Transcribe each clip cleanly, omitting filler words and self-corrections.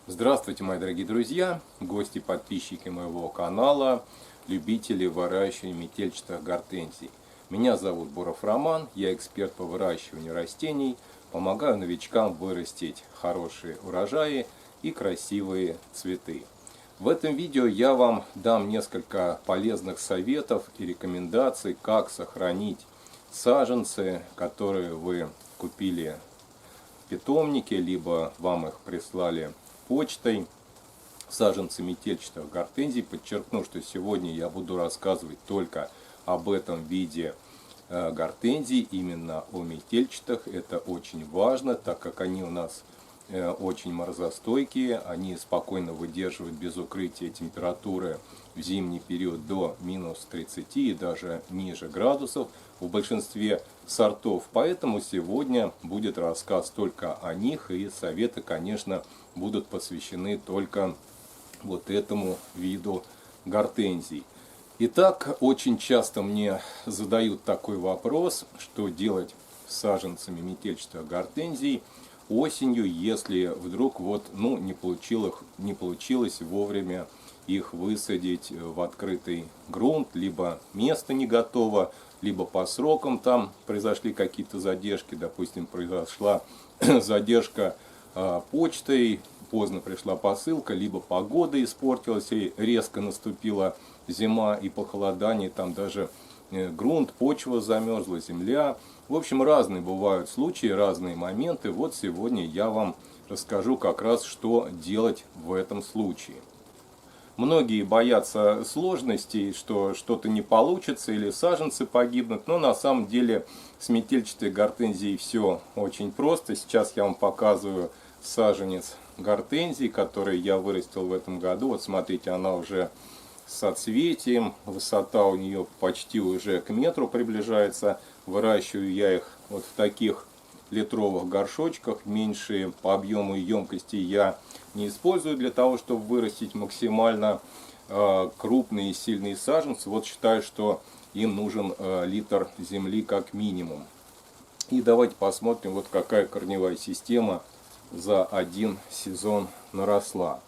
Здравствуйте, мои дорогие друзья, гости, подписчики моего канала, любители выращивания метельчатых гортензий. Меня зовут Буров Роман, я эксперт по выращиванию растений, помогаю новичкам вырастить хорошие урожаи и красивые цветы. В этом видео я вам дам несколько полезных советов и рекомендаций, как сохранить саженцы, которые вы купили в питомнике, либо вам их прислали почтой, саженцы метельчатых гортензий. Подчеркну, что сегодня я буду рассказывать только об этом виде гортензий, именно о метельчатых. Это очень важно, так как они у нас очень морозостойкие, они спокойно выдерживают без укрытия температуры в зимний период до минус 30 и даже ниже градусов в большинстве сортов. Поэтому сегодня будет рассказ только о них, и советы, конечно, будут посвящены только вот этому виду гортензий. Итак, очень часто мне задают такой вопрос, что делать с саженцами метельчатых гортензий осенью, если вдруг не получилось вовремя их высадить в открытый грунт, либо место не готово, либо по срокам там произошли какие-то задержки, допустим, произошла задержка почтой, поздно пришла посылка, либо погода испортилась и резко наступила зима и похолодание, там даже грунт, почва замерзла, земля. В общем, разные бывают случаи, разные моменты. Вот сегодня я вам расскажу как раз, что делать в этом случае. Многие боятся сложностей, что что-то не получится или саженцы погибнут, но на самом деле с метельчатой гортензией все очень просто. Сейчас я вам показываю саженец гортензии, который я вырастил в этом году. Вот смотрите, она уже с соцветием, высота у нее почти уже к метру приближается. Выращиваю я их вот в таких литровых горшочках, меньшие по объему и емкости я не использую для того, чтобы вырастить максимально крупные и сильные саженцы. Вот считаю, что им нужен литр земли как минимум. И давайте посмотрим, вот какая корневая система за один сезон наросла.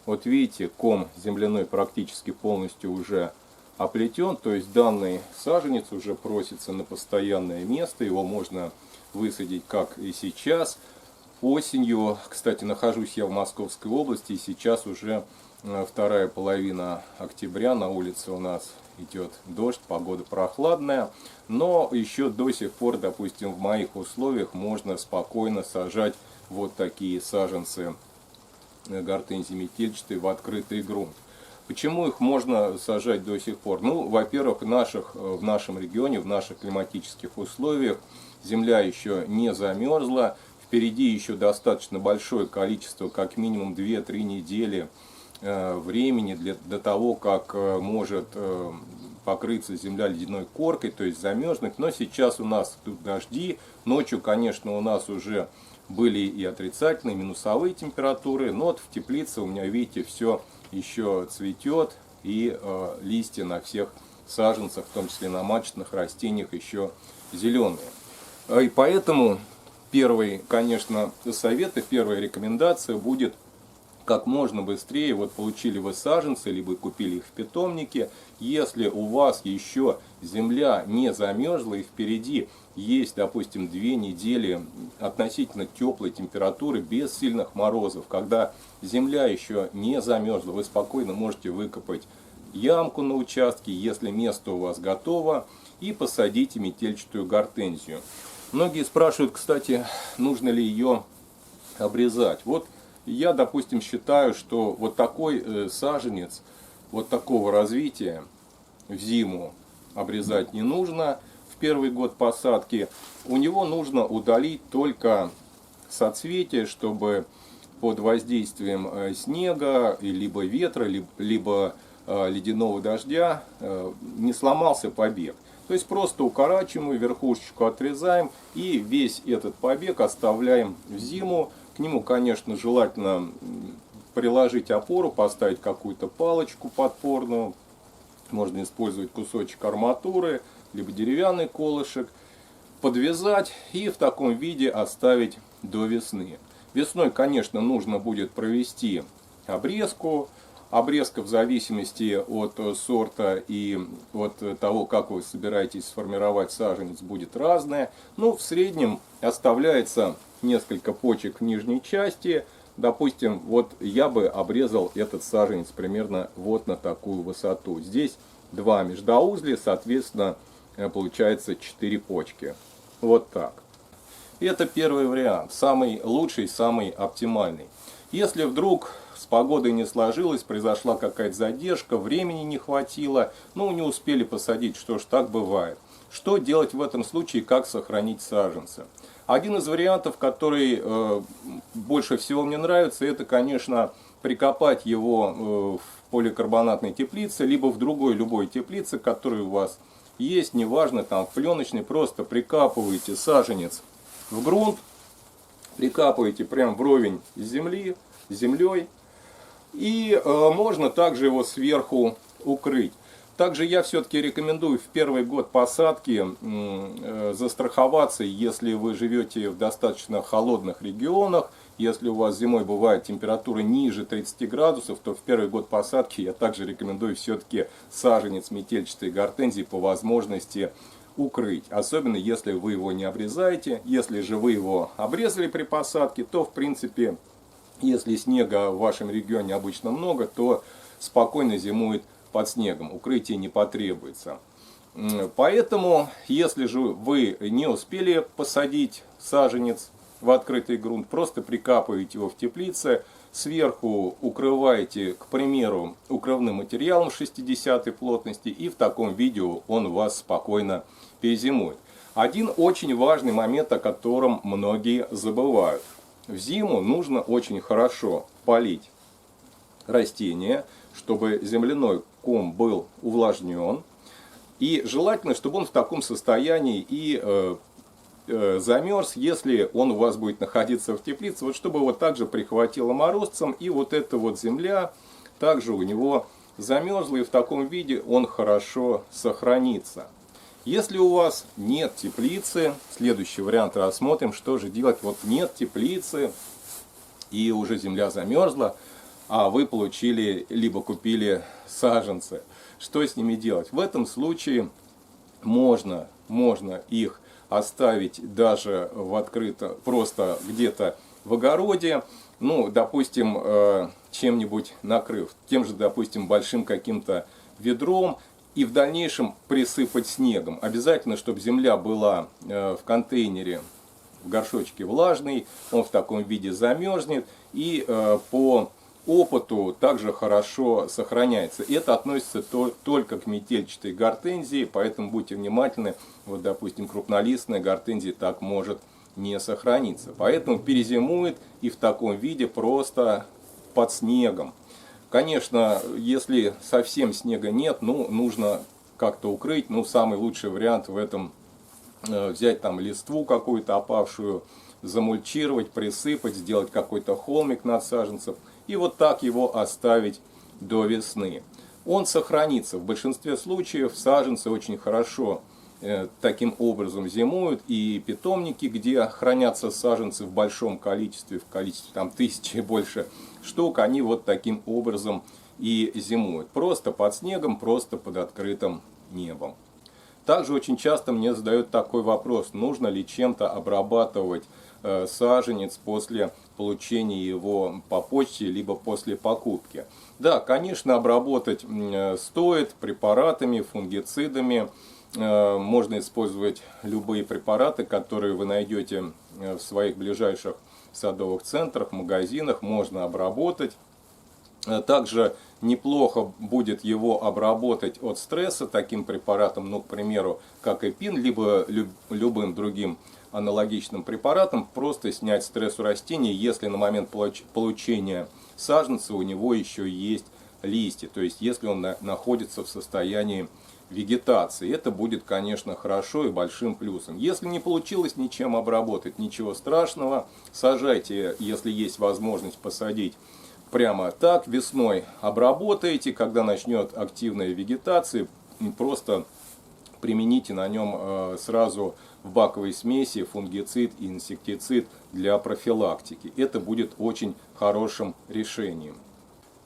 Вот видите, ком земляной практически полностью уже оплетен, то есть данный саженец уже просится на постоянное место, его можно высадить как и сейчас. Осенью, кстати, нахожусь я в Московской области, и сейчас уже вторая половина октября, на улице у нас идет дождь, погода прохладная, но еще до сих пор, допустим, в моих условиях можно спокойно сажать вот такие саженцы гортензии метельчатой в открытый грунт. Почему их можно сажать до сих пор? Ну, во-первых, в нашем регионе, в наших климатических условиях земля еще не замерзла. Впереди еще достаточно большое количество, как минимум 2-3 недели времени до того, как может покрыться земля ледяной коркой, то есть замерзнуть. Но сейчас у нас тут дожди. Ночью, конечно, у нас уже были и отрицательные, минусовые температуры. Но вот в теплице у меня, видите, все еще цветет, и листья на всех саженцах, в том числе на маточных растениях, еще зеленые. И поэтому первый, конечно, совет и первая рекомендация будет как можно быстрее. Вот получили вы саженцы, либо купили их в питомнике. Если у вас еще земля не замерзла и впереди есть, допустим, 2 недели относительно теплой температуры, без сильных морозов, когда земля еще не замерзла, вы спокойно можете выкопать ямку на участке, если место у вас готово, и посадите метельчатую гортензию. Многие спрашивают, кстати, нужно ли ее обрезать. Вот я, допустим, считаю, что вот такой саженец, вот такого развития в зиму обрезать не нужно. В первый год посадки у него нужно удалить только соцветие, чтобы под воздействием снега, либо ветра, либо ледяного дождя не сломался побег. То есть просто укорачиваем, верхушечку отрезаем и весь этот побег оставляем в зиму. К нему, конечно, желательно приложить опору, поставить какую-то палочку подпорную. Можно использовать кусочек арматуры, либо деревянный колышек. Подвязать и в таком виде оставить до весны. Весной, конечно, нужно будет провести обрезку. Обрезка в зависимости от сорта и от того, как вы собираетесь сформировать саженец, будет разная. Но в среднем оставляется несколько почек в нижней части. Допустим, вот я бы обрезал этот саженец примерно вот на такую высоту. Здесь 2 междоузлия, соответственно, получается 4 почки. Вот так. Это первый вариант, самый лучший, самый оптимальный. Если вдруг с погодой не сложилось, произошла какая-то задержка, времени не хватило, ну не успели посадить, что ж, так бывает. Что делать в этом случае, как сохранить саженцы? Один из вариантов, который больше всего мне нравится, это, конечно, прикопать его в поликарбонатной теплице, либо в другой любой теплице, которая у вас есть, неважно, там в пленочной, просто прикапываете саженец в грунт, прикапываете прям вровень с землей, и можно также его сверху укрыть. Также я все-таки рекомендую в первый год посадки застраховаться, если вы живете в достаточно холодных регионах. Если у вас зимой бывает температура ниже 30 градусов, то в первый год посадки я также рекомендую все-таки саженец метельчатой гортензии по возможности укрыть. Особенно если вы его не обрезаете. Если же вы его обрезали при посадке, то в принципе, если снега в вашем регионе обычно много, то спокойно зимует под снегом, укрытие не потребуется. Поэтому, если же вы не успели посадить саженец в открытый грунт, просто прикапываете его в теплице, сверху укрываете, к примеру, укрывным материалом 60-й плотности, и в таком виде он у вас спокойно перезимует. Один очень важный момент, о котором многие забывают. В зиму нужно очень хорошо полить растения, чтобы земляной ком был увлажнен. И желательно, чтобы он в таком состоянии и замерз, если он у вас будет находиться в теплице, вот чтобы его также прихватило морозцем, и вот эта вот земля также у него замерзла, и в таком виде он хорошо сохранится. Если у вас нет теплицы, следующий вариант рассмотрим, что же делать. Вот нет теплицы, и уже земля замерзла, а вы получили, либо купили саженцы. Что с ними делать? В этом случае можно их оставить даже в открыто, просто где-то в огороде, ну, допустим, чем-нибудь накрыв, тем же, допустим, большим каким-то ведром, и в дальнейшем присыпать снегом. Обязательно, чтобы земля была в контейнере, в горшочке влажный, он в таком виде замерзнет, и по опыту также хорошо сохраняется. Это относится только к метельчатой гортензии, поэтому будьте внимательны. Вот, допустим, крупнолистная гортензия так может не сохраниться. Поэтому перезимует и в таком виде просто под снегом. Конечно, если совсем снега нет, ну, нужно как-то укрыть. Ну, самый лучший вариант в этом взять там листву какую-то опавшую, замульчировать, присыпать, сделать какой-то холмик над саженцем и вот так его оставить до весны. Он сохранится. В большинстве случаев саженцы очень хорошо таким образом зимуют, и питомники, где хранятся саженцы в большом количестве, в количестве там 1000 и больше штук, они вот таким образом и зимуют. Просто под снегом, просто под открытым небом. Также очень часто мне задают такой вопрос, нужно ли чем-то обрабатывать саженец после получения его по почте, либо после покупки. Да, конечно, обработать стоит препаратами, фунгицидами. Можно использовать любые препараты, которые вы найдете в своих ближайших садовых центрах, магазинах. Можно обработать. Также неплохо будет его обработать от стресса таким препаратом, ну, к примеру, как эпин, либо любым другим аналогичным препаратом. Просто снять стресс у растения, если на момент получения саженца у него еще есть листья. То есть, если он находится в состоянии вегетации. Это будет, конечно, хорошо и большим плюсом. Если не получилось ничем обработать, ничего страшного. Сажайте, если есть возможность посадить прямо так. Весной обработаете, когда начнет активная вегетация, просто примените на нем сразу в баковой смеси фунгицид и инсектицид для профилактики. Это будет очень хорошим решением.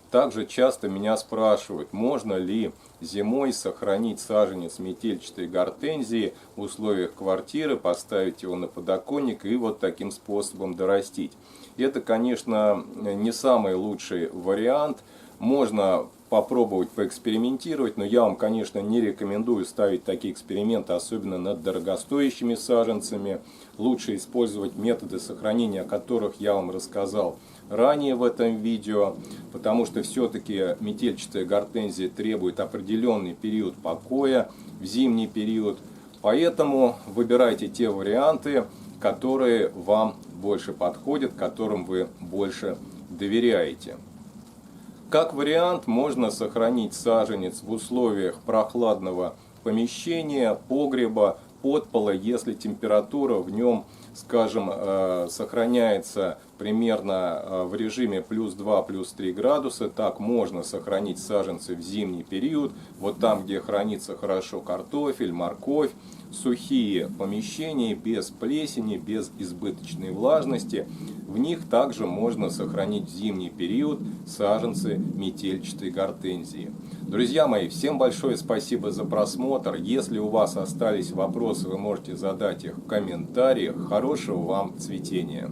Также часто меня спрашивают, можно ли зимой сохранить саженец метельчатой гортензии в условиях квартиры, поставить его на подоконник и вот таким способом дорастить. Это, конечно, не самый лучший вариант. Можно попробовать поэкспериментировать, но я вам, конечно, не рекомендую ставить такие эксперименты, особенно над дорогостоящими саженцами. Лучше использовать методы сохранения, о которых я вам рассказал ранее в этом видео, потому что все-таки метельчатая гортензия требует определенный период покоя в зимний период. Поэтому выбирайте те варианты, которые вам больше подходят, которым вы больше доверяете. Как вариант, можно сохранить саженец в условиях прохладного помещения, погреба, подпола, если температура в нем, скажем, сохраняется примерно в режиме плюс 2, плюс 3 градуса. Так можно сохранить саженцы в зимний период. Вот там, где хранится хорошо картофель, морковь, сухие помещения, без плесени, без избыточной влажности. В них также можно сохранить в зимний период саженцы метельчатой гортензии. Друзья мои, всем большое спасибо за просмотр. Если у вас остались вопросы, вы можете задать их в комментариях. Хорошего вам цветения!